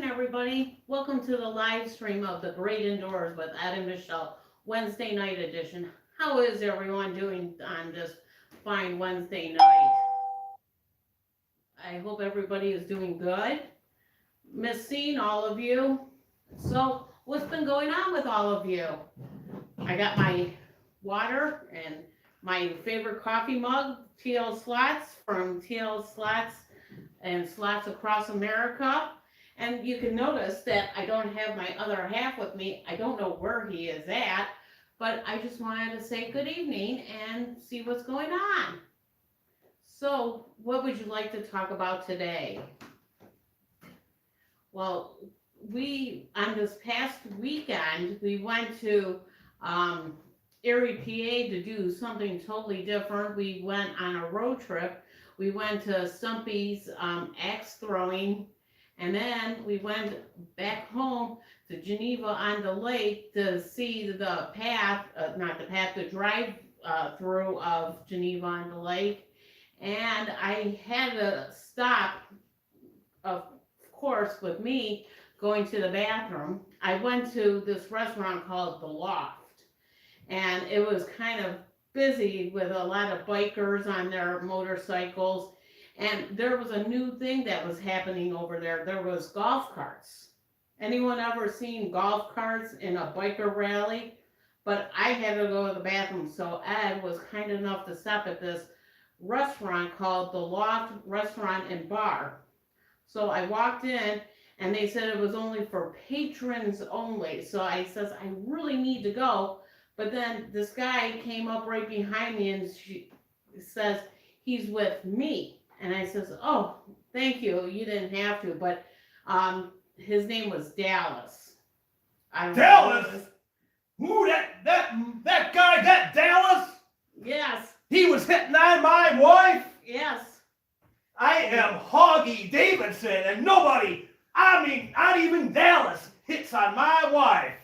everybody. Welcome to the live stream of The Great Indoors with Ed and Michelle, Wednesday night edition. How is everyone doing on this fine Wednesday night? I hope everybody is doing good. Miss seeing all of you. So, what's been going on with all of you? I got my water and my favorite coffee mug, TL Slots from TL Slots and Slots Across America. And you can notice that I don't have my other half with me. I don't know where he is at, but I just wanted to say good evening and see what's going on. So, what would you like to talk about today? Well, on this past weekend, we went to um, Erie, PA to do something totally different. We went on a road trip. We went to Stumpy's axe throwing, and then we went back home to Geneva on the lake to see the path, not the path, the drive through of Geneva on the lake. And I had to stop, of course, with me going to the bathroom. I went to this restaurant called The Loft, and it was kind of busy with a lot of bikers on their motorcycles. And there was a new thing that was happening over there. There was golf carts. Anyone ever seen golf carts in a biker rally? But I had to go to the bathroom, so Ed was kind enough to stop at this restaurant called The Loft Restaurant and Bar. So I walked in, and they said it was only for patrons only. So I says, I really need to go. But then this guy came up right behind me and she says, he's with me. And I says, oh, thank you. You didn't have to. But his name was Dallas. I don't Dallas? know. Who that guy, that Dallas? Yes. He was hitting on my wife? Yes. I am Hoggy Davidson, and nobody, not even Dallas, hits on my wife.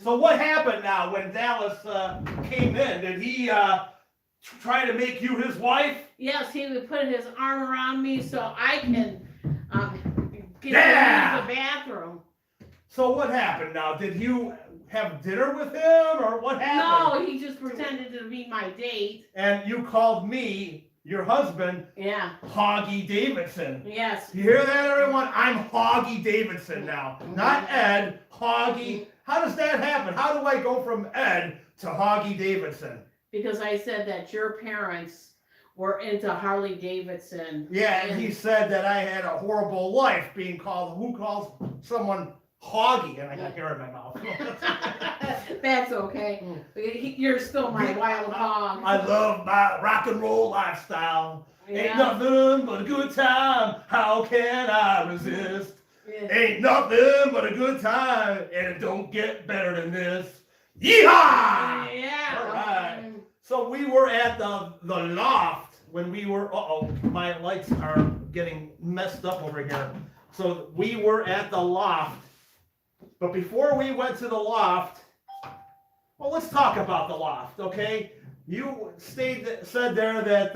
So what happened now when Dallas came in? Did he try to make you his wife? Yes, he would put his arm around me so I can get Yeah. to the bathroom. So what happened now? Did you have dinner with him, or what happened? No, he just pretended to be my date. And you called me, your husband, Yeah. Hoggy Davidson. Yes. You hear that, everyone? I'm Hoggy Davidson now, not Ed. Hoggy. How does that happen? How do I go from Ed to Hoggy Davidson? Because I said that your parents were into Harley Davidson. Yeah, and he said that I had a horrible life being called. Who calls someone Hoggy? And I got hair in my mouth. That's okay. You're still my wild hog. I love my rock and roll lifestyle. Yeah. Ain't nothing but a good time. How can I resist? Yeah. Ain't nothing but a good time, and it don't get better than this. Yeehaw! Yeah. All right. So we were at the loft when we were. My lights are getting messed up over here. So we were at the loft, but before we went to the loft, well, let's talk about the loft, okay? You said there that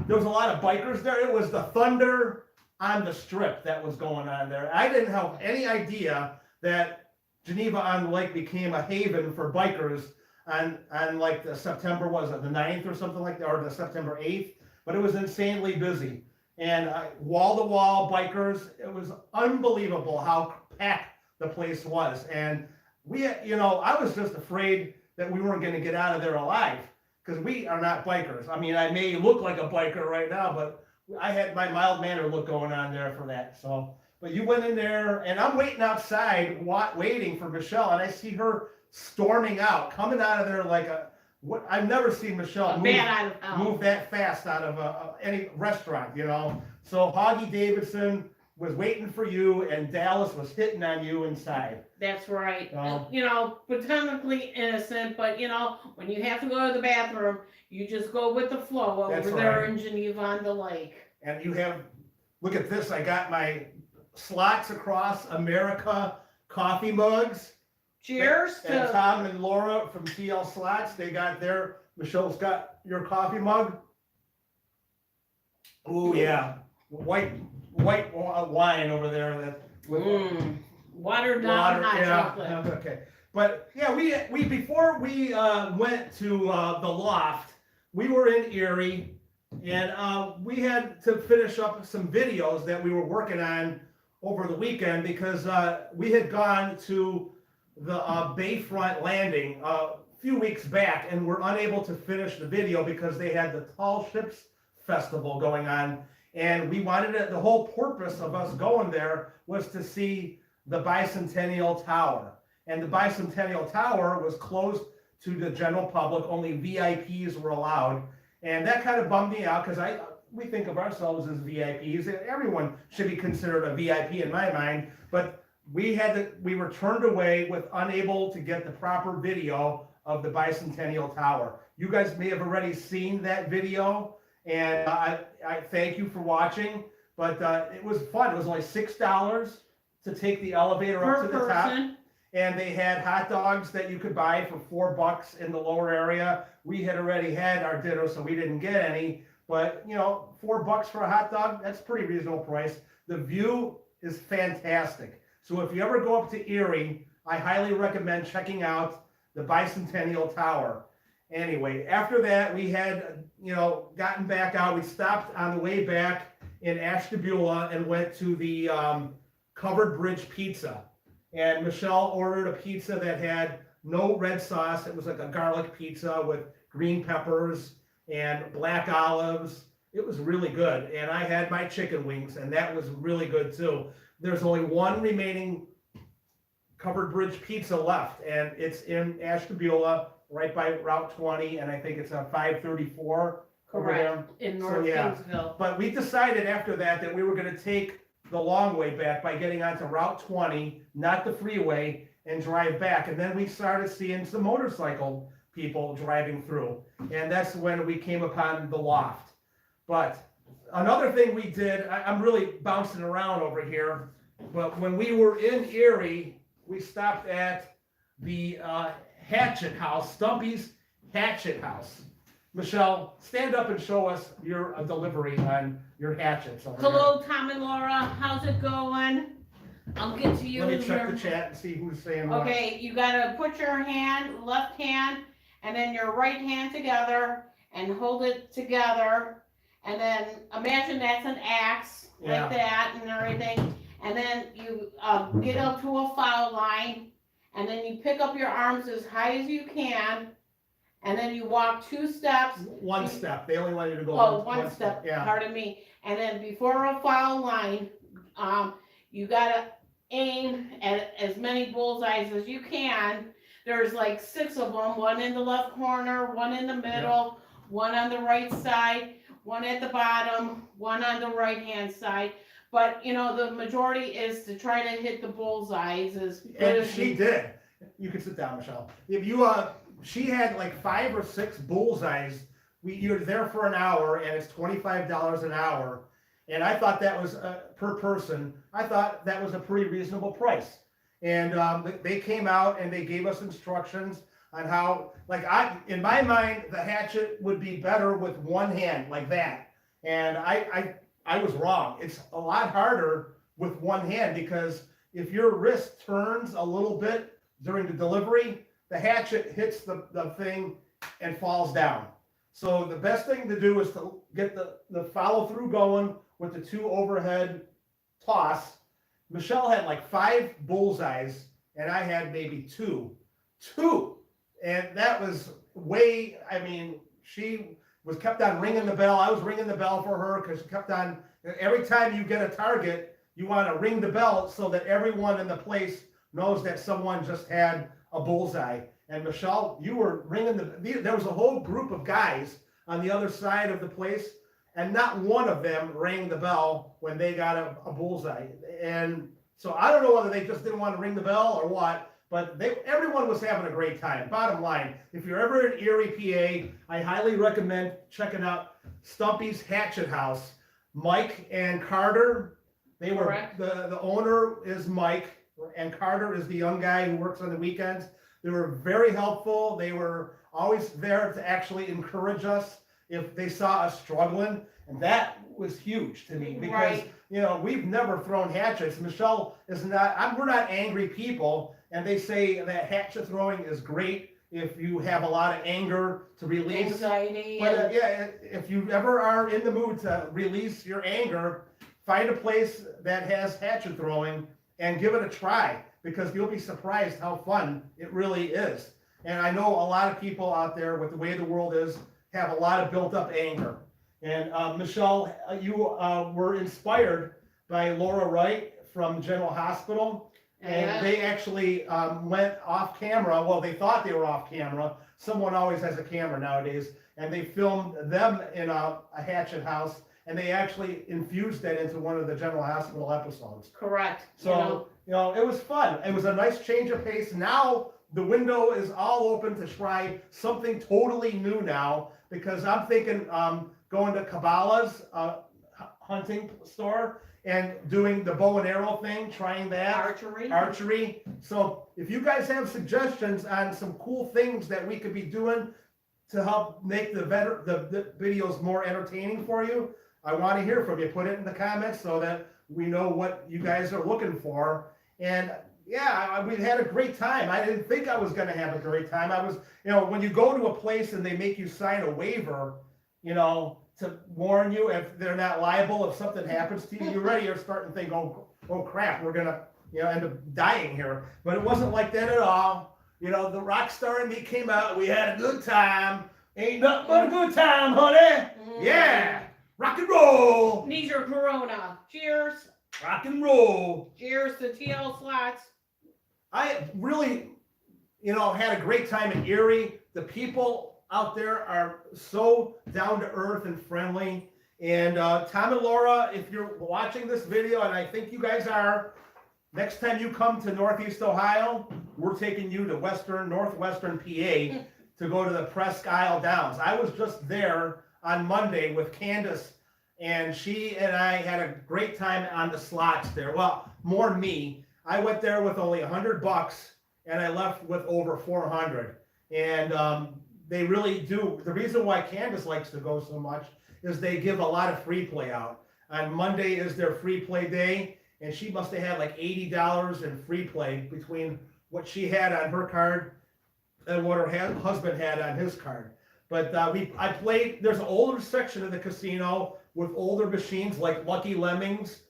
there was a lot of bikers there. It was the Thunder on the Strip that was going on there. I didn't have any idea that Geneva on the Lake became a haven for bikers on like the September, was it the 9th or something like that, or the September 8th? But it was insanely busy. And wall-to-wall bikers, it was unbelievable how packed the place was. And we, I was just afraid that we weren't going to get out of there alive, because we are not bikers. I mean, I may look like a biker right now, but I had my mild mannered look going on there for that. So, but you went in there, and I'm waiting outside, waiting for Michelle, and I see her storming out, coming out of there like I've never seen Michelle move that fast out of any restaurant, So Hoggy Davidson was waiting for you, and Dallas was hitting on you inside. That's right. Technically innocent, but when you have to go to the bathroom, you just go with the flow over there in Geneva on the Lake. And you have, look at this, I got my Slots Across America coffee mugs. Cheers and to Tom and Laura from TL Slots. They got Michelle's got your coffee mug. Oh yeah, white wine over there. Watered down hot chocolate. Okay. But yeah, we before we went to the loft, we were in Erie, and we had to finish up some videos that we were working on over the weekend because we had gone to the Bayfront Landing a few weeks back and were unable to finish the video because they had the Tall Ships Festival going on, and we wanted it. The whole purpose of us going there was to see the Bicentennial Tower. And the Bicentennial Tower was closed to the general public, only VIPs were allowed. And that kind of bummed me out because we think of ourselves as VIPs. Everyone should be considered a VIP in my mind, but we were turned away with unable to get the proper video of the Bicentennial Tower. You guys may have already seen that video, and I thank you for watching, but it was fun. It was only $6 to take the elevator up to the top. And they had hot dogs that you could buy for $4 in the lower area. We had already had our dinner, so we didn't get any. But, you know, $4 for a hot dog, that's a pretty reasonable price. The view is fantastic. So if you ever go up to Erie, I highly recommend checking out the Bicentennial Tower. Anyway, after that, we had, you know, gotten back out. We stopped on the way back in Ashtabula and went to the Covered Bridge Pizza. And Michelle ordered a pizza that had no red sauce. It was like a garlic pizza with green peppers and black olives. It was really good. And I had my chicken wings, and that was really good too. There's only one remaining Covered Bridge Pizza left, and it's in Ashtabula, right by Route 20, and I think it's on 534. Correct, in North Kingsville. But we decided after that we were going to take the long way back by getting onto Route 20, not the freeway, and drive back. And then we started seeing some motorcycle people driving through. And that's when we came upon the loft. But another thing we did, I'm really bouncing around over here, but when we were in Erie, we stopped at the Hatchet House, Stumpy's Hatchet House. Michelle, stand up and show us your delivery on your hatchets. Hello, Tom and Laura. How's it going? I'll get to you. Let me check the chat and see who's saying what. Okay, you gotta put your left hand, and then your right hand together, and hold it together, and then imagine that's an axe, like that, and everything. And then you get up to a foul line, and then you pick up your arms as high as you can. And then you walk 2 steps. One step. They only want you to go one step. Yeah. Pardon me. And then before a foul line, you gotta aim at as many bullseyes as you can. There's like 6 of them. One in the left corner, one in the middle, one on the right side, one at the bottom, one on the right hand side. But you know, the majority is to try to hit the bullseyes as good as she did. You can sit down, Michelle. If you she had like 5 or 6 bullseyes. You're there for an hour, and it's $25 an hour. And I thought that was per person. I thought that was a pretty reasonable price. And they came out and they gave us instructions on how, like in my mind, the hatchet would be better with one hand like that. And I was wrong. It's a lot harder with one hand because if your wrist turns a little bit during the delivery, the hatchet hits the thing and falls down. So the best thing to do is to get the follow through going with the 2 overhead toss. Michelle had like 5 bullseyes, and I had maybe 2. And that was way, I mean, she was kept on ringing the bell. I was ringing the bell for her because she kept on, every time you get a target, you want to ring the bell so that everyone in the place knows that someone just had a bullseye. And Michelle, you were ringing there was a whole group of guys on the other side of the place, and not one of them rang the bell when they got a bullseye. And so I don't know whether they just didn't want to ring the bell or what, but everyone was having a great time. Bottom line, if you're ever in Erie, PA, I highly recommend checking out Stumpy's Hatchet House. Mike and Carter, they were, Correct. The owner is Mike, and Carter is the young guy who works on the weekends. They were very helpful. They were always there to actually encourage us if they saw us struggling. And that was huge to me because, you know, we've never thrown hatchets. Michelle is not, we're not angry people, and they say that hatchet throwing is great if you have a lot of anger to release. Anxiety But and yeah, if you ever are in the mood to release your anger, find a place that has hatchet throwing and give it a try, because you'll be surprised how fun it really is. And I know a lot of people out there, with the way the world is, have a lot of built up anger. And Michelle, you were inspired by Laura Wright from General Hospital. And they actually went off camera. Well, they thought they were off camera. Someone always has a camera nowadays. And they filmed them in a hatchet house. And they actually infused that into one of the General Hospital episodes. correct. So, you know, it was fun. It was a nice change of pace. Now the window is all open to try something totally new now, because I'm thinking going to Cabela's hunting store and doing the bow and arrow thing, trying that. Archery. So if you guys have suggestions on some cool things that we could be doing to help make the videos more entertaining for you, I want to hear from you. Put it in the comments so that we know what you guys are looking for. And yeah, we had a great time. I didn't think I was going to have a great time. I was, you know, when you go to a place and they make you sign a waiver, you know, to warn you if they're not liable if something happens to you, you already are starting to think, oh crap, we're going to, you know, end up dying here. But it wasn't like that at all. You know, the rock star in me came out. We had a good time. Ain't nothing but a good time, honey. Yeah. Rock and roll. Need your Corona. Cheers. Rock and roll. Cheers to TL Slots. I really, you know, had a great time in Erie. The people out there are so down to earth and friendly. And Tom and Laura, if you're watching this video, and I think you guys are, next time you come to Northeast Ohio, we're taking you to northwestern PA to go to the Presque Isle Downs. I was just there on Monday with Candace, and she and I had a great time on the slots there. Well, more me. I went there with only $100, and I left with over 400. And they really do. The reason why Candace likes to go so much is they give a lot of free play out. On Monday is their free play day, and she must have had like $80 in free play between what she had on her card and what her husband had on his card. But I played, there's an older section of the casino with older machines like Lucky Lemmings,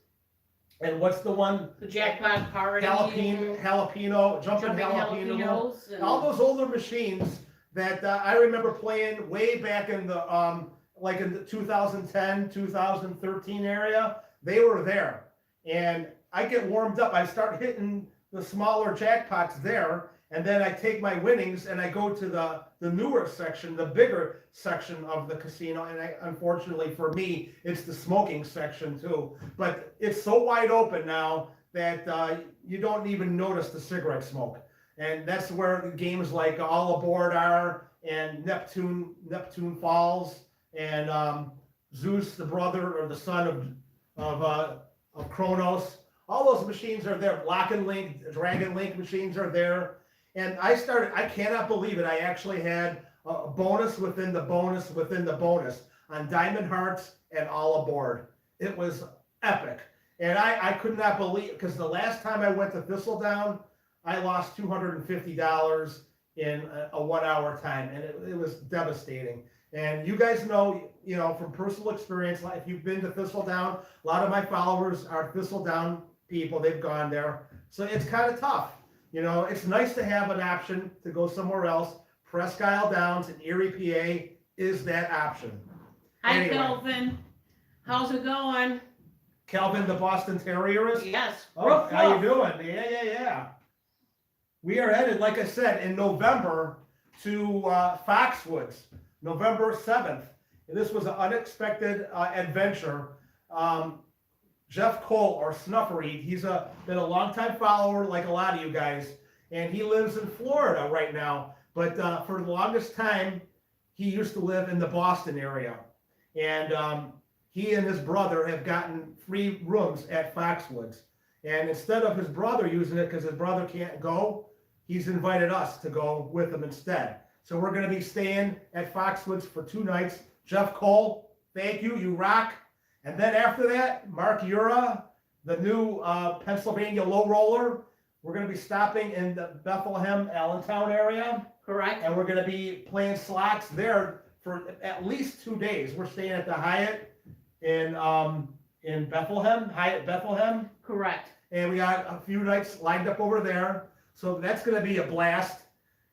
and what's the one? The Jackpot Party. Jalapeno, Jumping Jalapeno. And All those older machines that I remember playing way back in the, like in the 2010, 2013 area, they were there. And I get warmed up. I start hitting the smaller jackpots there, and then I take my winnings and I go to the newer section, the bigger section of the casino. And unfortunately for me, it's the smoking section too. But it's so wide open now that you don't even notice the cigarette smoke. And that's where games like All Aboard are, and Neptune Falls, and Zeus, the brother or the son of Kronos. All those machines are there. Lock and Link, Dragon Link machines are there. And I cannot believe it, I actually had a bonus within the bonus within the bonus on Diamond Hearts and All Aboard. It was epic. And I could not believe, because the last time I went to Thistledown, I lost $250 in a 1 hour time, and it was devastating. And you guys know, you know, from personal experience, like if you've been to Thistledown, a lot of my followers are Thistledown people. They've gone there. So it's kind of tough. You know, it's nice to have an option to go somewhere else. Presque Isle Downs in Erie, PA is that option. Hi, Anyway. Kelvin. How's it going? Kelvin, the Boston Terrierist. Yes. Oh, Ruff, how ruff. you doing? Yeah. We are headed, like I said, in November to Foxwoods, November 7th. And this was an unexpected adventure. Jeff Cole, or Snuffery, he's been a longtime follower like a lot of you guys, and he lives in Florida right now. But for the longest time, he used to live in the Boston area. And he and his brother have gotten free rooms at Foxwoods. And instead of his brother using it because his brother can't go, he's invited us to go with him instead. So we're going to be staying at Foxwoods for 2 nights. Jeff Cole, thank you. You rock. And then after that, Mark Ura, the new Pennsylvania low roller. We're going to be stopping in the Bethlehem, Allentown area, Correct? and we're going to be playing slots there for at least 2 days. We're staying at the Hyatt in Bethlehem, Hyatt Bethlehem, Correct. and we got a few nights lined up over there. So that's going to be a blast.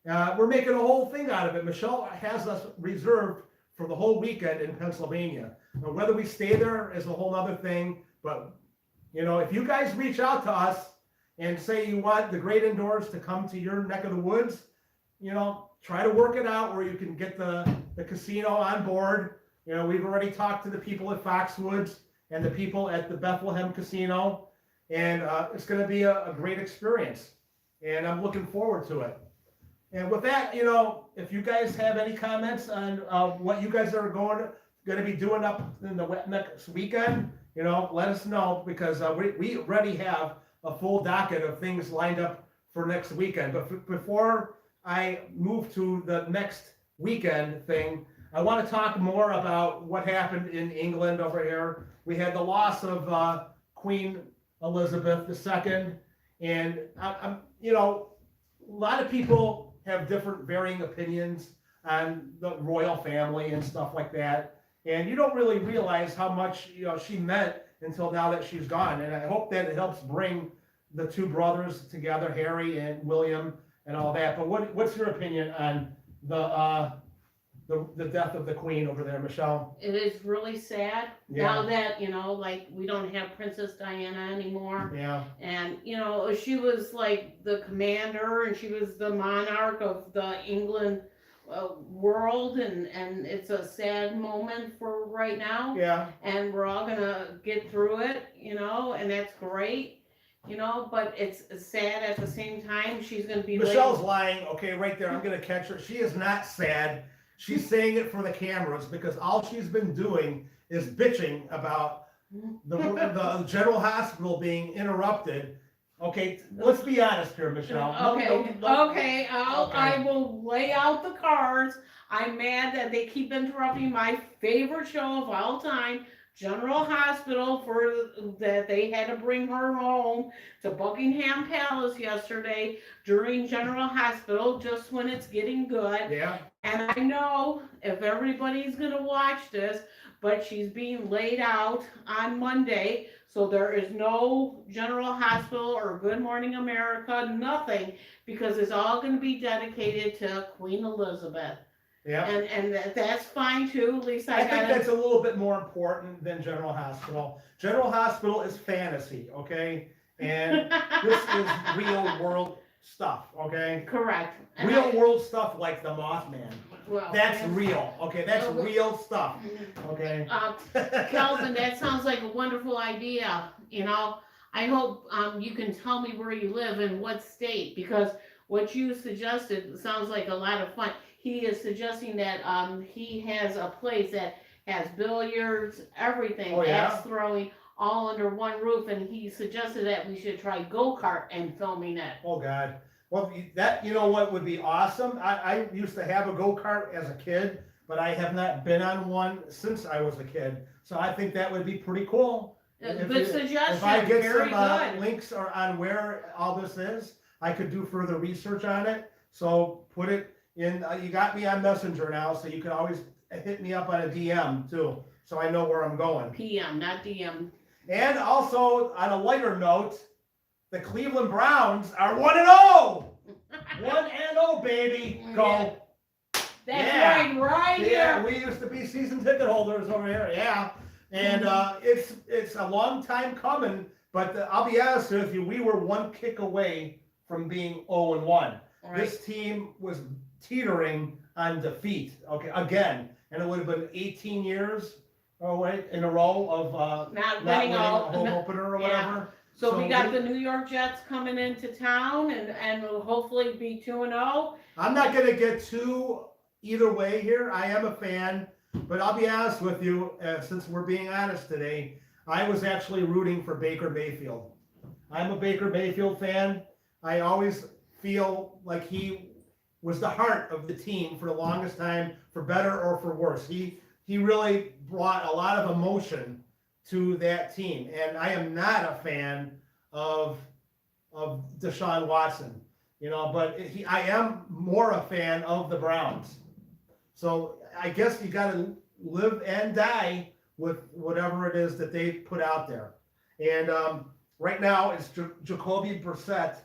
We're making a whole thing out of it. Michelle has us reserved for the whole weekend in Pennsylvania. Now, whether we stay there is a whole other thing, but you know, if you guys reach out to us and say you want the Great Indoors to come to your neck of the woods, you know, try to work it out where you can get the casino on board. You know, we've already talked to the people at Foxwoods and the people at the Bethlehem Casino, and it's going to be a great experience, and I'm looking forward to it. And with that, you know, if you guys have any comments on what you guys are going to be doing up in the next weekend, you know, let us know, because we already have a full docket of things lined up for next weekend. But before I move to the next weekend thing, I want to talk more about what happened in England over here. We had the loss of Queen Elizabeth II, and I'm, you know, a lot of people have different varying opinions on the royal family and stuff like that. And you don't really realize how much, you know, she meant until now that she's gone. And I hope that it helps bring the two brothers together, Harry and William, and all that. But what's your opinion on the death of the Queen over there, Michelle? It is really sad Yeah. now that, you know, like, we don't have Princess Diana anymore. Yeah. And, you know, she was like the commander, and she was the monarch of the England world, and it's a sad moment for right now. Yeah. And we're all gonna get through it, you know, and that's great, you know, but it's sad at the same time. She's gonna be Michelle's lying. Okay, right there. I'm going to catch her. She is not sad. She's saying it for the cameras, because all she's been doing is bitching about the general hospital being interrupted. Okay, let's be honest here, Michelle. Okay, I will lay out the cards. I'm mad that they keep interrupting my favorite show of all time, General Hospital, for that they had to bring her home to Buckingham Palace yesterday during General Hospital, just when it's getting good. Yeah. And I know if everybody's gonna watch this, but she's being laid out on Monday, so there is no General Hospital or Good Morning America, nothing, because it's all gonna be dedicated to Queen Elizabeth. Yeah. And that's fine too, at least I I think got that's a little bit more important than General Hospital. General Hospital is fantasy, okay? And this is real world stuff, okay? Correct. And Real world stuff like the Mothman. well, That's real, okay? That's real stuff, okay? Kelvin, that sounds like a wonderful idea, you know? I hope you can tell me where you live and what state, because what you suggested sounds like a lot of fun. He is suggesting that he has a place that has billiards, everything, Oh, yeah? axe throwing, all under one roof, and he suggested that we should try go-kart and filming it. Oh, God. Well, that, you know what would be awesome? I used to have a go-kart as a kid, but I have not been on one since I was a kid. So I think that would be pretty cool. Good suggestion, If I get very some good. links on where all this is, I could do further research on it. So put it in, you got me on Messenger now, so you can always hit me up on a DM too, so I know where I'm going. PM, not DM. And also, on a lighter note, the Cleveland Browns are 1-0! 1-0, baby! Go! That's Yeah. right Yeah, here. we used to be season ticket holders over here, yeah. And it's a long time coming, but I'll be honest with you, we were one kick away from being 0-1. Right. This team was teetering on defeat, okay, again, and it would have been 18 years away in a row of Not not winning winning a all. home opener or yeah. whatever. So we got the New York Jets coming into town, and will hopefully be 2-0. I'm not gonna get too either way here. I am a fan, but I'll be honest with you, since we're being honest today, I was actually rooting for Baker Mayfield. I'm a Baker Mayfield fan. I always feel like he was the heart of the team for the longest time, for better or for worse. He really brought a lot of emotion to that team. And I am not a fan of Deshaun Watson, but I am more a fan of the Browns. So I guess you got to live and die with whatever it is that they put out there. And right now it's Jacoby Brissett,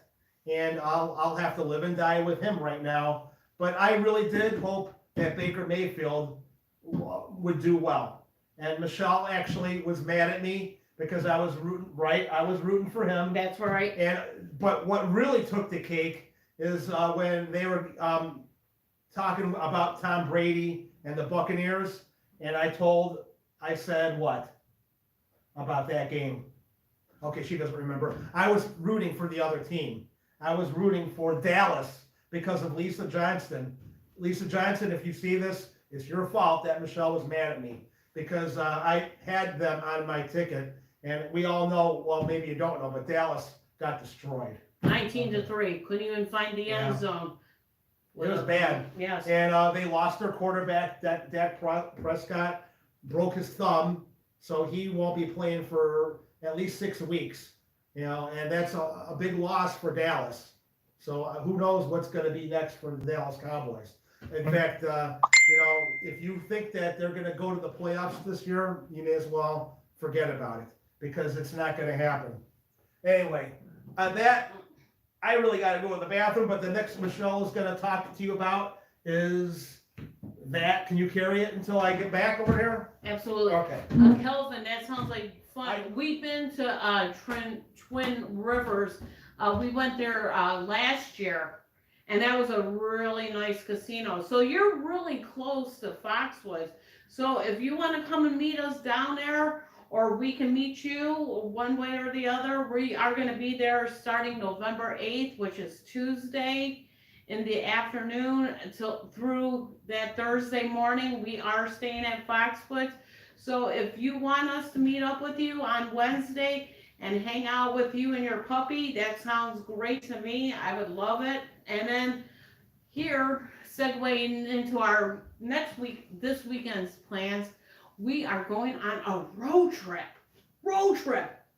and I'll have to live and die with him right now. But I really did hope that Baker Mayfield would do well. And Michelle actually was mad at me because I was rooting for him. That's right. But what really took the cake is when they were talking about Tom Brady and the Buccaneers, and I said what about that game? Okay, she doesn't remember. I was rooting for the other team. I was rooting for Dallas because of Lisa Johnston. Lisa Johnston, if you see this, it's your fault that Michelle was mad at me because I had them on my ticket, and we all know, well, maybe you don't know, but Dallas got destroyed. 19-3. Couldn't even find the end zone. It was bad. Yes. And they lost their quarterback. Dak Prescott broke his thumb, so he won't be playing for at least 6 weeks. And that's a big loss for Dallas. So who knows what's going to be next for the Dallas Cowboys. In fact, if you think that they're going to go to the playoffs this year, you may as well forget about it because it's not going to happen. Anyway, that I really got to go to the bathroom, but the next Michelle is going to talk to you about is that. Can you carry it until I get back over here? Absolutely. Okay. Kelvin, that sounds like fun. We've been to Twin Rivers. We went there last year, and that was a really nice casino. So you're really close to Foxwoods. So if you want to come and meet us down there, or we can meet you one way or the other, we are going to be there starting November 8th, which is Tuesday in the afternoon through that Thursday morning. We are staying at Foxwoods. So if you want us to meet up with you on Wednesday and hang out with you and your puppy, that sounds great to me. I would love it. And then here, segueing into our this weekend's plans, we are going on a road trip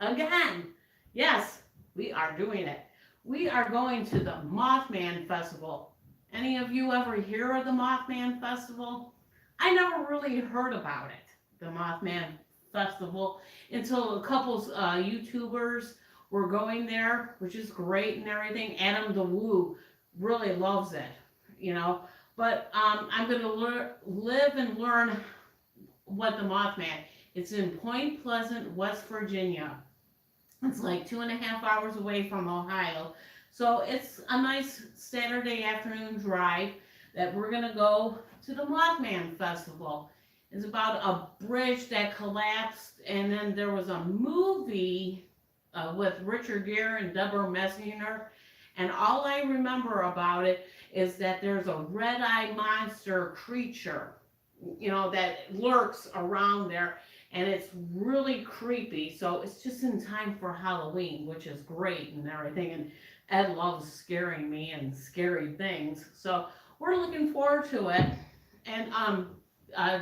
again. Yes, we are doing it. We are going to the Mothman Festival. Any of you ever hear of the Mothman Festival? I never really heard about it, the Mothman Festival, until a couple YouTubers were going there, which is great and everything. Adam the Woo really loves it, But I'm going to live and learn what the Mothman. It's in Point Pleasant, West Virginia. It's like 2.5 hours away from Ohio. So it's a nice Saturday afternoon drive that we're going to go to the Mothman Festival. It's about a bridge that collapsed, and then there was a movie with Richard Gere and Deborah Messner. And all I remember about it is that there's a red-eye monster creature that lurks around there, and it's really creepy. So it's just in time for Halloween, which is great and everything. And Ed loves scaring me and scary things. So we're looking forward to it. And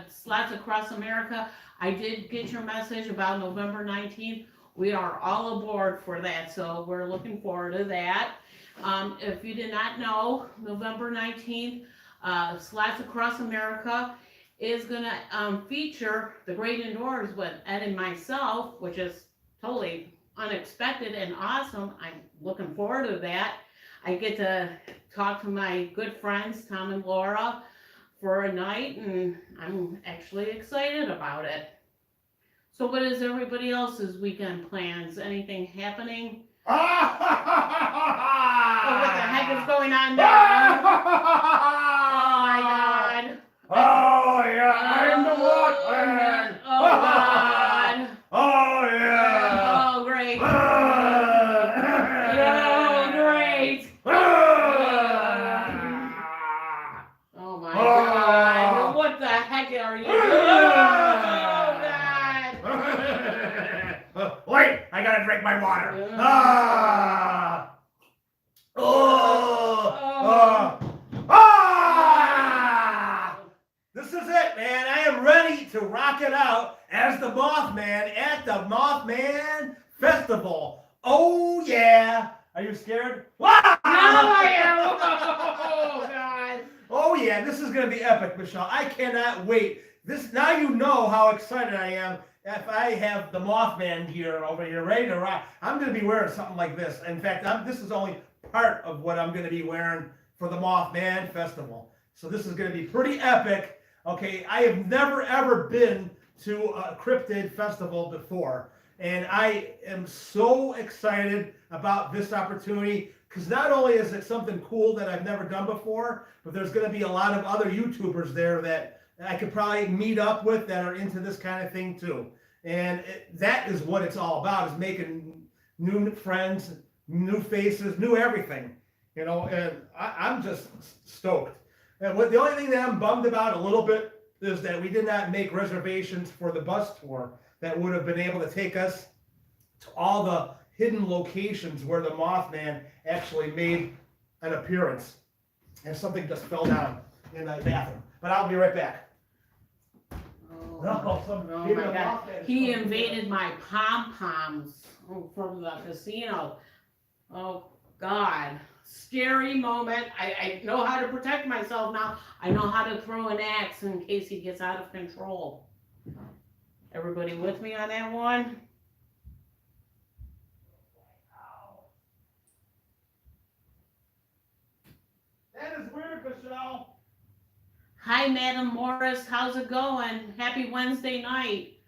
Slots Across America, I did get your message about November 19th. We are all aboard for that, so we're looking forward to that. If you did not know, November 19th, Slots Across America is going to feature the Great Indoors with Ed and myself, which is totally unexpected and awesome. I'm looking forward to that. I get to talk to my good friends, Tom and Laura, for a night, and I'm actually excited about it. So what is everybody else's weekend plans? Anything happening? Oh, what the heck is going on there? Oh my God. Oh yeah, I'm the Mothman. Oh God. Oh yeah. Oh great. Oh great. Oh my God. What the heck are you doing? Oh God. Wait, I gotta drink my water. This is it, man. I am ready to rock it out as the Mothman at the Mothman Festival. Oh yeah! Are you scared? Wow! Oh, God. Oh yeah, this is gonna be epic, Michelle. I cannot wait. This now you know how excited I am. If I have the Mothman gear over here ready to rock, I'm gonna be wearing something like this. In fact, this is only part of what I'm gonna be wearing for the Mothman Festival. So this is gonna be pretty epic. Okay, I have never ever been to a cryptid festival before, and I am so excited about this opportunity. Because not only is it something cool that I've never done before, but there's going to be a lot of other YouTubers there that I could probably meet up with that are into this kind of thing too. And that is what it's all about, is making new friends, new faces, new everything. You know, and I'm just stoked. And the only thing that I'm bummed about a little bit is that we did not make reservations for the bus tour that would have been able to take us to all the hidden locations where the Mothman actually made an appearance. And something just fell down in the bathroom. But I'll be right back. Oh, No, my God. He invaded my pom-poms from the casino. Oh, God. Scary moment. I know how to protect myself now. I know how to throw an axe in case he gets out of control. Everybody with me on that one? That is weird, Michelle. Hi, Madam Morris. How's it going? Happy Wednesday night.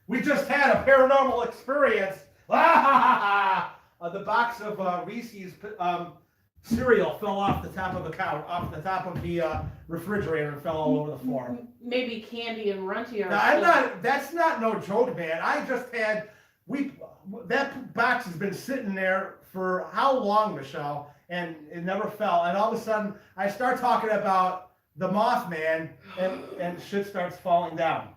We just had a paranormal experience. The box of Reese's cereal fell off the top of the couch, off the top of the refrigerator, and fell all over the floor. Maybe Candy and Runty are. Now, I'm not. That's not no joke, man. I just had. That box has been sitting there for how long, Michelle? And it never fell. And all of a sudden, I start talking about the Mothman, and shit starts falling down.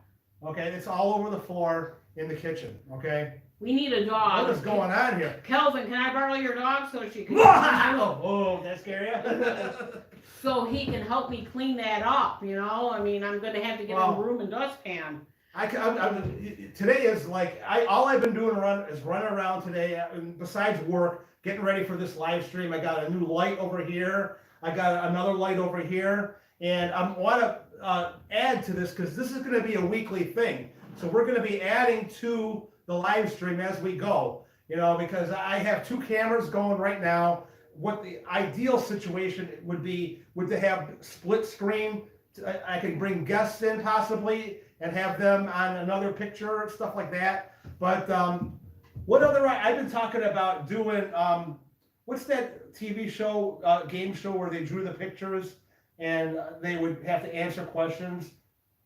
Okay, it's all over the floor in the kitchen. Okay. We need a dog. What is going on here? Kelvin, can I borrow your dog so she can? Oh, that scare you? So he can help me clean that up. You know, I mean, I'm gonna have to get a room and dustpan. Today is like all I've been doing is running around today. Besides work, getting ready for this live stream. I got a new light over here. I got another light over here, and I want to add to this because this is going to be a weekly thing. So we're going to be adding to the live stream as we go. You know, because I have two cameras going right now. What the ideal situation would to have split screen. I can bring guests in possibly and have them on another picture and stuff like that. But what other, I've been talking about doing, what's that TV show, game show where they drew the pictures and they would have to answer questions?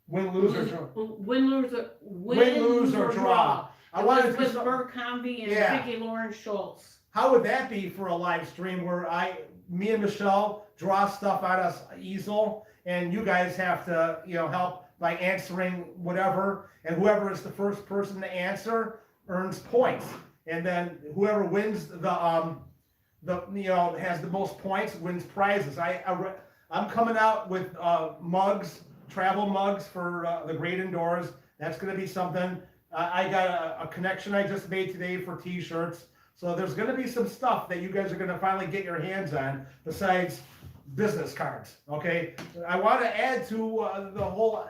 Win, lose, or draw. Win, lose, or draw. I wanted to with Bert Convy and Vicki Lauren Schultz. How would that be for a live stream where me and Michelle draw stuff on an easel and you guys have to, help by answering whatever, and whoever is the first person to answer earns points, and then whoever wins has the most points wins prizes. I'm coming out with mugs, travel mugs for the Great Indoors. That's going to be something. I got a connection I just made today for T-shirts. So there's going to be some stuff that you guys are going to finally get your hands on besides business cards. Okay, I want to add to the whole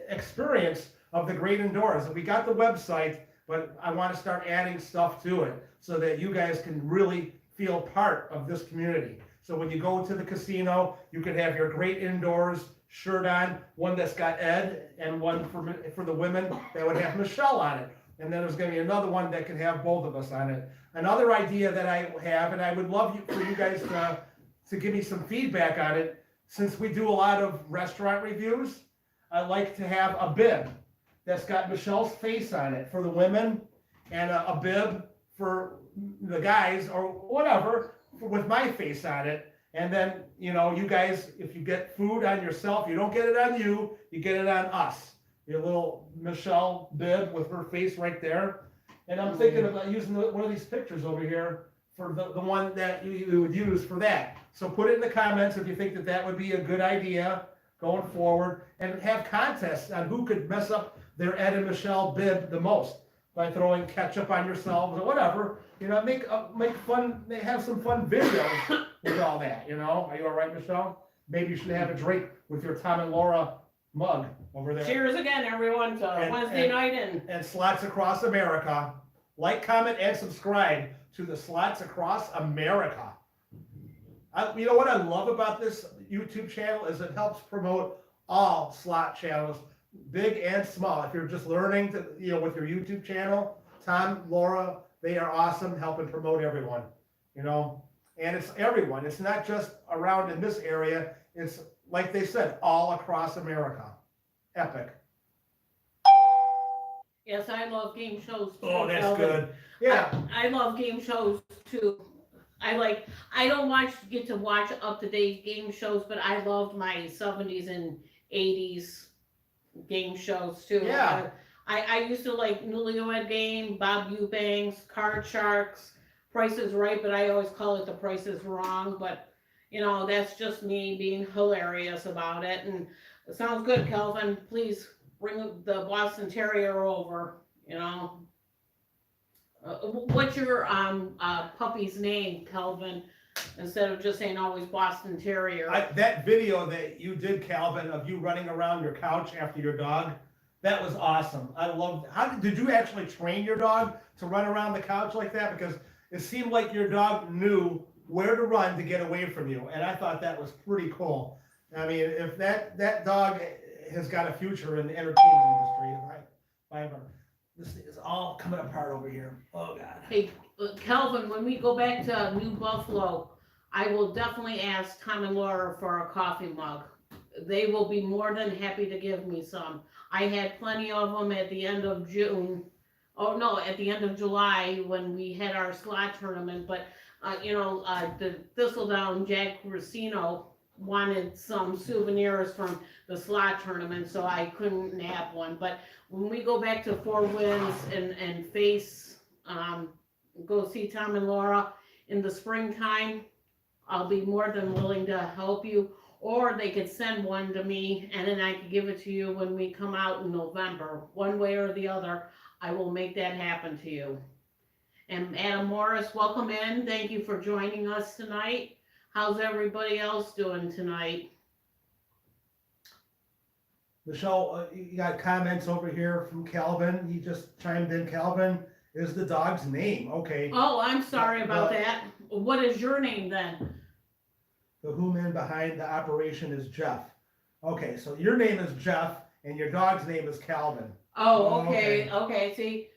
experience of the Great Indoors. We got the website, but I want to start adding stuff to it so that you guys can really feel part of this community. So when you go to the casino, you can have your Great Indoors shirt on, one that's got Ed, and one for the women that would have Michelle on it. And then there's going to be another one that can have both of us on it. Another idea that I have, and I would love for you guys to give me some feedback on it, since we do a lot of restaurant reviews, I like to have a bib that's got Michelle's face on it for the women, and a bib for the guys, or whatever, with my face on it. And then, you guys, if you get food on yourself, you don't get it on you, you get it on us. Your little Michelle bib with her face right there. And I'm thinking about using one of these pictures over here for the one that you would use for that. So put it in the comments if you think that would be a good idea. going forward and have contests on who could mess up their Ed and Michelle bib the most by throwing ketchup on yourselves or whatever. You know, make fun. They have some fun videos with all that. You know, are you all right, Michelle? Maybe you should have a drink with your Tom and Laura mug over there. Cheers again, everyone, to Wednesday night and Slots Across America. Like, comment, and subscribe to the Slots Across America. You know what I love about this YouTube channel is it helps promote all slot channels, big and small. If you're just learning to, you know, with your YouTube channel, Tom, Laura, they are awesome helping promote everyone, you know, and it's everyone. It's not just around in this area. It's like they said, all across America. Epic. Yes, I love game shows too. Oh, that's Kelvin. good. Yeah. I love game shows too. I don't get to watch up-to-date game shows, but I loved my 70s and 80s game shows too. Yeah. I used to like Newlywed Game, Bob Eubanks, Card Sharks, Price is Right, but I always call it The Price is Wrong. But, you know, that's just me being hilarious about it. And it sounds good, Kelvin. Please bring the Boston Terrier over, you know. What's your puppy's name, Kelvin? Instead of just saying always Boston Terrier. That video that you did, Calvin, of you running around your couch after your dog, that was awesome. I loved. Did you actually train your dog to run around the couch like that? Because it seemed like your dog knew where to run to get away from you, and I thought that was pretty cool. I mean, if that dog has got a future in the entertainment industry, this is all coming apart over here. Oh God. Hey, Kelvin, when we go back to New Buffalo, I will definitely ask Tom and Laura for a coffee mug. They will be more than happy to give me some. I had plenty of them at the end of June. Oh no, at the end of July when we had our slot tournament. But the Thistledown Jack Racino wanted some souvenirs from the slot tournament, so I couldn't nab one. But when we go back to Four Winds and face go see Tom and Laura in the springtime, I'll be more than willing to help you. Or they could send one to me and then I could give it to you when we come out in November. One way or the other, I will make that happen to you. And Adam Morris, welcome in. Thank you for joining us tonight. How's everybody else doing tonight? Michelle, you got comments over here from Calvin. He just chimed in. Calvin is the dog's name. Okay. Oh, I'm sorry about that. What is your name then? The who-man behind the operation is Jeff. Okay, so your name is Jeff, and your dog's name is Calvin. Oh, okay, see?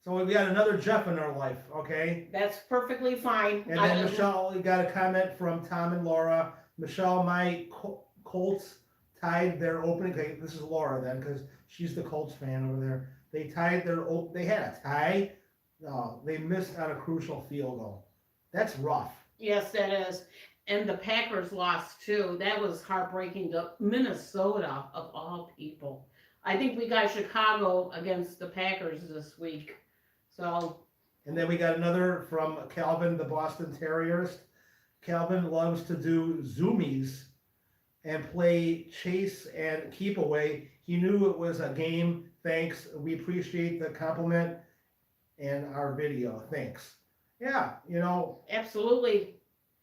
So we got another Jeff in our life, okay? That's perfectly fine. And then Michelle, we got a comment from Tom and Laura. Michelle, my Colts tied their opening. Okay, this is Laura then, because she's the Colts fan over there. They had a tie. They missed on a crucial field goal. That's rough. Yes, that is. And the Packers lost too. That was heartbreaking to Minnesota, of all people. I think we got Chicago against the Packers this week. So. And then we got another from Calvin, the Boston Terrierist. Calvin loves to do zoomies and play chase and keep away. He knew it was a game. Thanks. We appreciate the compliment and our video. Thanks. Yeah, Absolutely.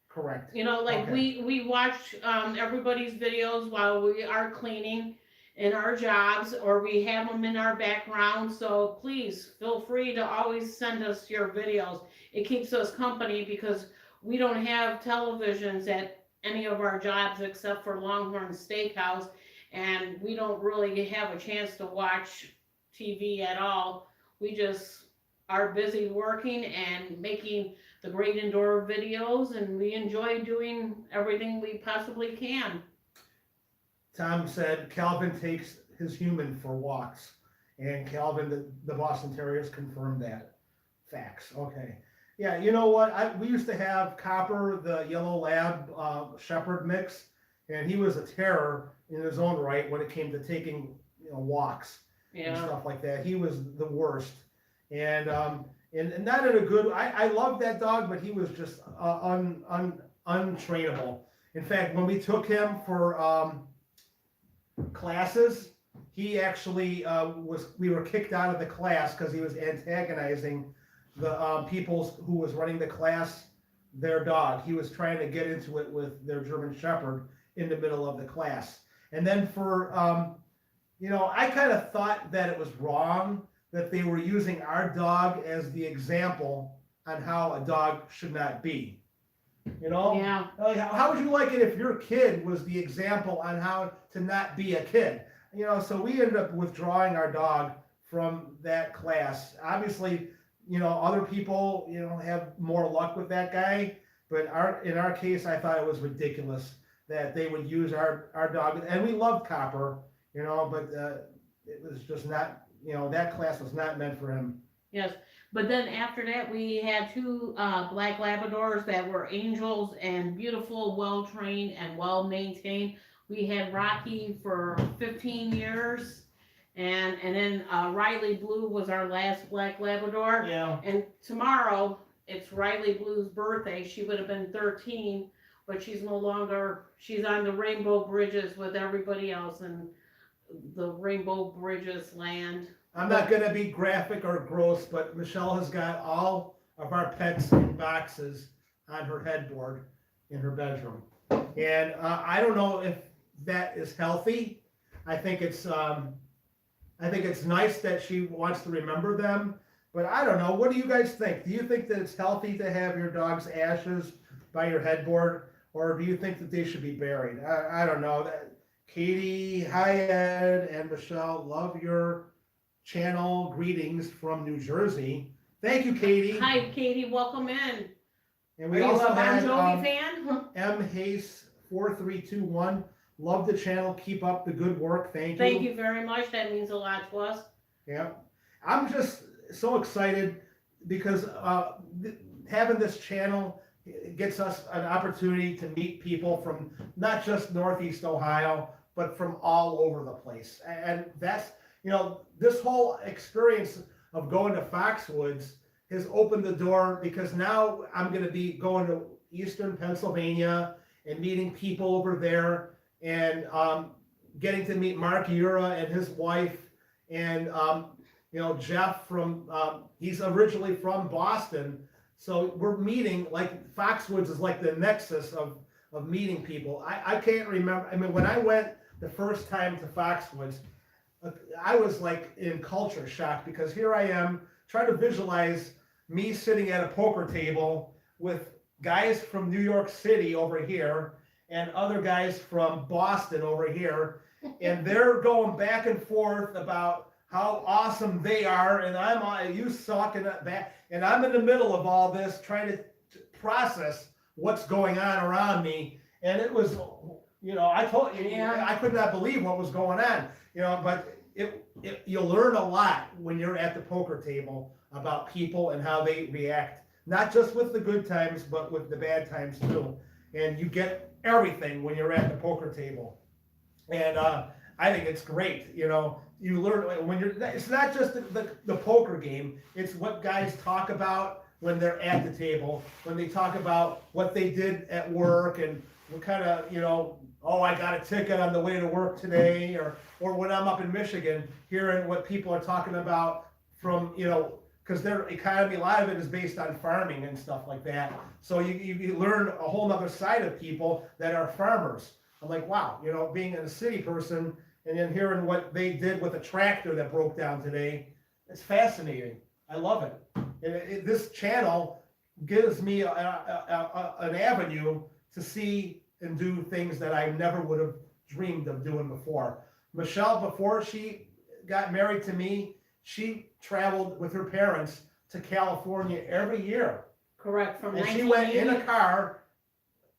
Correct. Okay. we watch everybody's videos while we are cleaning in our jobs, or we have them in our background. So please feel free to always send us your videos. It keeps us company because we don't have televisions at any of our jobs except for Longhorn Steakhouse, and we don't really have a chance to watch TV at all. We just are busy working and making the great indoor videos, and we enjoy doing everything we possibly can. Tom said Calvin takes his human for walks, and Calvin, the Boston Terriers, confirmed that. Facts. Okay. Yeah, you know what? We used to have Copper, the yellow lab shepherd mix, and he was a terror in his own right when it came to taking walks and stuff like that. He was the worst. And not in a good. I love that dog, but he was just untrainable. In fact, when we took him for classes. He actually we were kicked out of the class because he was antagonizing the people who was running the class, their dog. He was trying to get into it with their German Shepherd in the middle of the class. And then for, I kind of thought that it was wrong that they were using our dog as the example on how a dog should not be. Yeah. Like, how would you like it if your kid was the example on how to not be a kid? So we ended up withdrawing our dog from that class. Obviously, other people, have more luck with that guy. But in our case, I thought it was ridiculous that they would use our dog. And we loved Copper, but it was just not, that class was not meant for him. Yes, but then after that, we had two black Labradors that were angels and beautiful, well trained and well maintained. We had Rocky for 15 years, and then Riley Blue was our last black Labrador. Yeah. And tomorrow it's Riley Blue's birthday. She would have been 13, but she's no longer. She's on the Rainbow Bridges with everybody else in the Rainbow Bridges land. I'm not going to be graphic or gross, but Michelle has got all of our pets in boxes on her headboard in her bedroom. And I don't know if that is healthy. I think it's nice that she wants to remember them, but I don't know. What do you guys think? Do you think that it's healthy to have your dog's ashes by your headboard, or do you think that they should be buried? I don't know. Katie, hi Ed, and Michelle, love your channel. Greetings from New Jersey. Thank you, Katie. Hi, Katie. Welcome in. And Are we you also a Bon had Jovi fan? M Hayes 4321. Love the channel. Keep up the good work. Thank you. Thank you very much. That means a lot to us. Yeah, I'm just so excited because having this channel gets us an opportunity to meet people from not just Northeast Ohio, but from all over the place. And that's, this whole experience of going to Foxwoods has opened the door, because now I'm going to be going to Eastern Pennsylvania and meeting people over there, and getting to meet Mark Ura and his wife, and Jeff from he's originally from Boston. So we're meeting, like Foxwoods is like the nexus of meeting people. I can't remember. I mean, when I went the first time to Foxwoods, I was like in culture shock, because here I am trying to visualize me sitting at a poker table with guys from New York City over here and other guys from Boston over here, and they're going back and forth about how awesome they are, and you suck, and I'm in the middle of all this trying to process what's going on around me, and it was, I told you, Yeah. I could not believe what was going on, but you learn a lot when you're at the poker table about people and how they react, not just with the good times, but with the bad times too, and you get everything when you're at the poker table, and I think it's great. You learn when it's not just the poker game, it's what guys talk about when they're at the table, when they talk about what they did at work, and what kind of, oh, I got a ticket on the way to work today, or when I'm up in Michigan, hearing what people are talking about from, because their economy, a lot of it is based on farming and stuff like that. So you learn a whole other side of people that are farmers. I'm like, wow, being a city person and then hearing what they did with a tractor that broke down today, it's fascinating. I love it. And this channel gives me an avenue to see and do things that I never would have dreamed of doing before. Michelle, before she got married to me, she traveled with her parents to California every year. Correct. From And she went in a 1980. car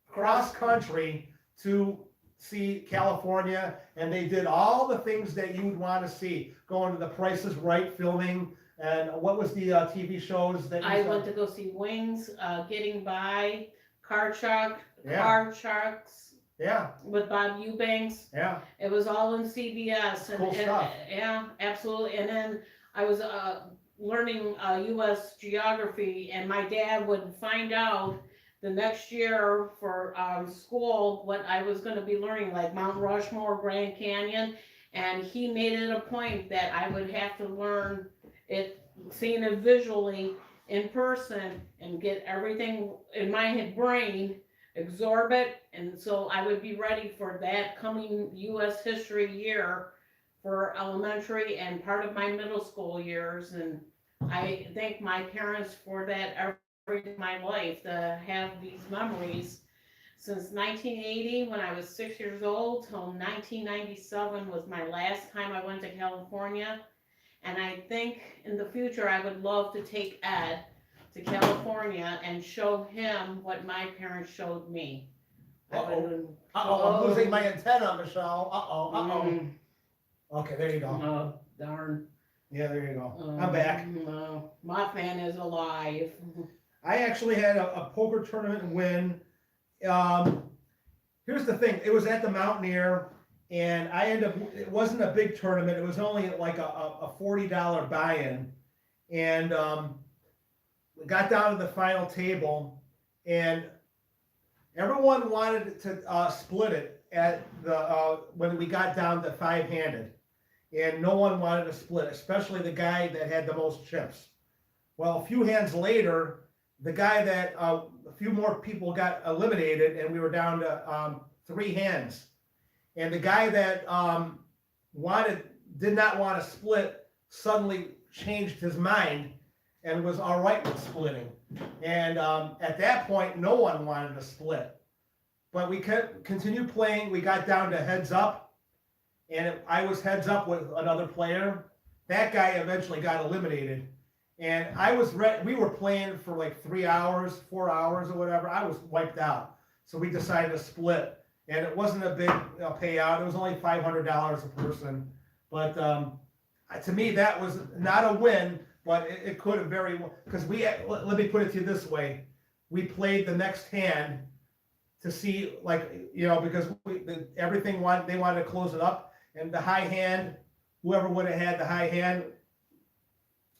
cross country to see California, and they did all the things that you would want to see. Going to the Price is Right filming, and what was the TV shows that you I saw? went to go see Wings, Getting By, Car Trucks Yeah, with Bob Eubanks. yeah. It was all in CBS. Cool stuff. Yeah, absolutely. And then I was learning U.S. geography, and my dad would find out the next year for school what I was going to be learning, like Mount Rushmore, Grand Canyon, and he made it a point that I would have to learn it, seeing it visually in person, and get everything in my brain, absorb it, and so I would be ready for that coming U.S. history year for elementary and part of my middle school years. And I thank my parents for that every day of my life to have these memories. Since 1980, when I was 6 years old, till 1997 was my last time I went to California. And I think in the future I would love to take Ed to California and show him what my parents showed me. I Uh-oh. would- I'm losing my antenna, Michelle. Mm, Okay, there you go. oh, darn. Yeah, there you go. I'm back. No, Mothman is alive. I actually had a poker tournament win. Here's the thing. It was at the Mountaineer, and I ended up, it wasn't a big tournament. It was only like a $40 buy-in. And we got down to the final table, and everyone wanted to split it at the when we got down to five-handed. And no one wanted to split, especially the guy that had the most chips. Well, a few hands later, the guy that a few more people got eliminated, and we were down to 3 hands. And the guy that did not want to split suddenly changed his mind and was all right with splitting. And at that point, no one wanted to split. But we continued playing. We got down to heads up. And I was heads up with another player. That guy eventually got eliminated. And we were playing for like 3 hours, 4 hours or whatever. I was wiped out. So we decided to split. And it wasn't a big payout. It was only $500 a person. But to me, that was not a win, but it could have very well, because let me put it to you this way. We played the next hand to see, like, because everything they wanted to close it up. And the high hand, whoever would have had the high hand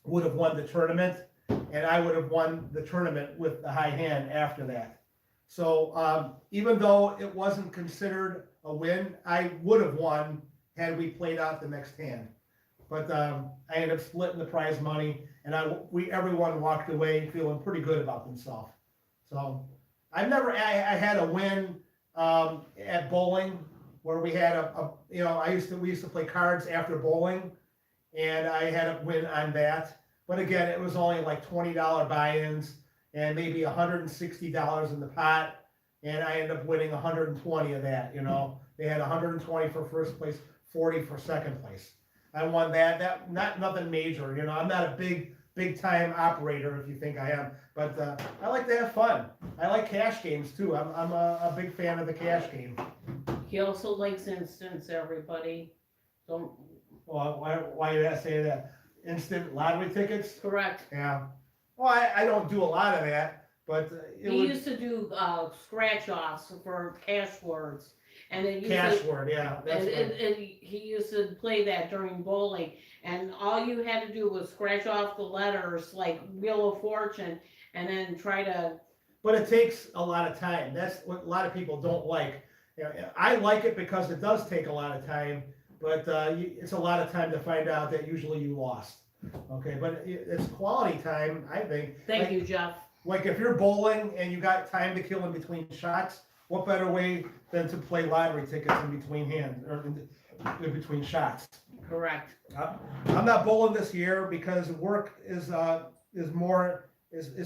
would have won the tournament, and I would have won the tournament with the high hand after that. So even though it wasn't considered a win, I would have won had we played out the next hand. But I ended up splitting the prize money, and everyone walked away feeling pretty good about themselves. So I had a win at bowling, where we had we used to play cards after bowling, and I had a win on that. But again, it was only like $20 buy-ins and maybe $160 in the pot, and I ended up winning 120 of that. They had 120 for first place, 40 for second place. I won that. That nothing major. I'm not a big time operator, if you think I am, but I like to have fun. I like cash games too. I'm a big fan of the cash game. He also likes instants, everybody. Don't. Well, why did I say that? Instant lottery tickets? Correct. Yeah. Well, I don't do a lot of that, but He used to do scratch offs for cash words, and it used cash to, word, yeah. That's right. he used to play that during bowling, and all you had to do was scratch off the letters like Wheel of Fortune, and then try to. But it takes a lot of time. That's what a lot of people don't like. I like it because it does take a lot of time, but it's a lot of time to find out that usually you lost. Okay, but it's quality time, I think. Thank you, Jeff. Like if you're bowling and you got time to kill in between shots, what better way than to play lottery tickets in between hands or in between shots? Correct. I'm not bowling this year because work is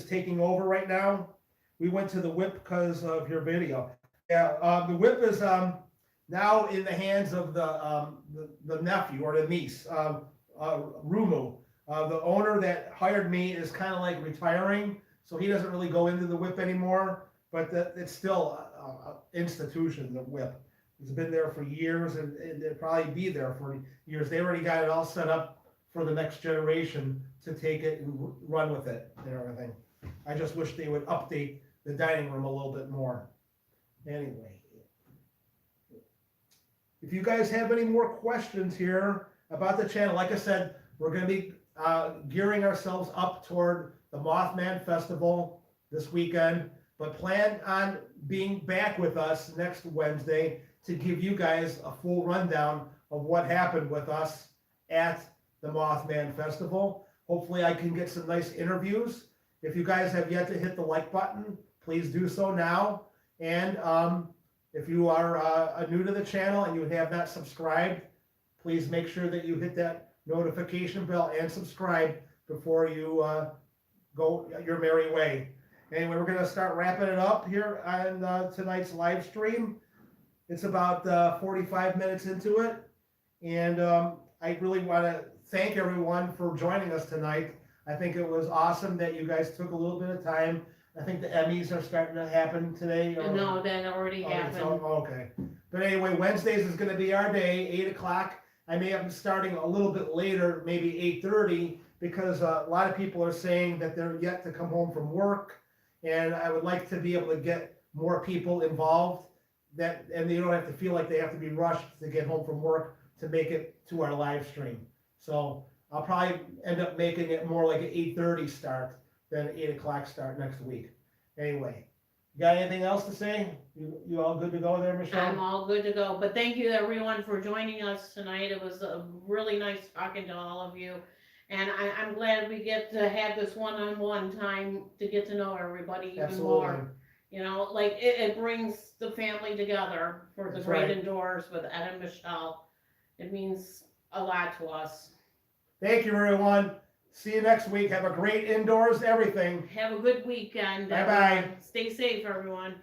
taking over right now. We went to the whip because of your video. Yeah, the whip is now in the hands of the nephew or the niece, Rumu. The owner that hired me is kind of like retiring, so he doesn't really go into the whip anymore. But it's still an institution, the whip. It's been there for years, and it'll probably be there for years. They already got it all set up for the next generation to take it and run with it and everything. I just wish they would update the dining room a little bit more. Anyway, if you guys have any more questions here about the channel, like I said, we're going to be gearing ourselves up toward the Mothman Festival this weekend. but plan on being back with us next Wednesday to give you guys a full rundown of what happened with us at the Mothman Festival. Hopefully I can get some nice interviews. If you guys have yet to hit the like button, please do so now. And if you are new to the channel and you have not subscribed, please make sure that you hit that notification bell and subscribe before you go your merry way. Anyway, we're going to start wrapping it up here on tonight's live stream. It's about 45 minutes into it. And I really want to thank everyone for joining us tonight. I think it was awesome that you guys took a little bit of time. I think the Emmys are starting to happen today. No, that already happened. Okay. But anyway, Wednesdays is going to be our day, 8 o'clock. I may have been starting a little bit later, maybe 8:30, because a lot of people are saying that they're yet to come home from work. And I would like to be able to get more people involved and they don't have to feel like they have to be rushed to get home from work to make it to our live stream. So I'll probably end up making it more like an 8:30 start than an 8 o'clock start next week. Anyway, you got anything else to say? You all good to go there, Michelle? I'm all good to go, but thank you everyone for joining us tonight. It was really nice talking to all of you. And I'm glad we get to have this one-on-one time to get to know everybody even Absolutely. more. You know, like it brings the family together for the That's Great right. Indoors with Ed and Michelle. It means a lot to us. Thank you, everyone. See you next week. Have a great indoors everything. Have a good weekend. Bye-bye. Stay safe, everyone.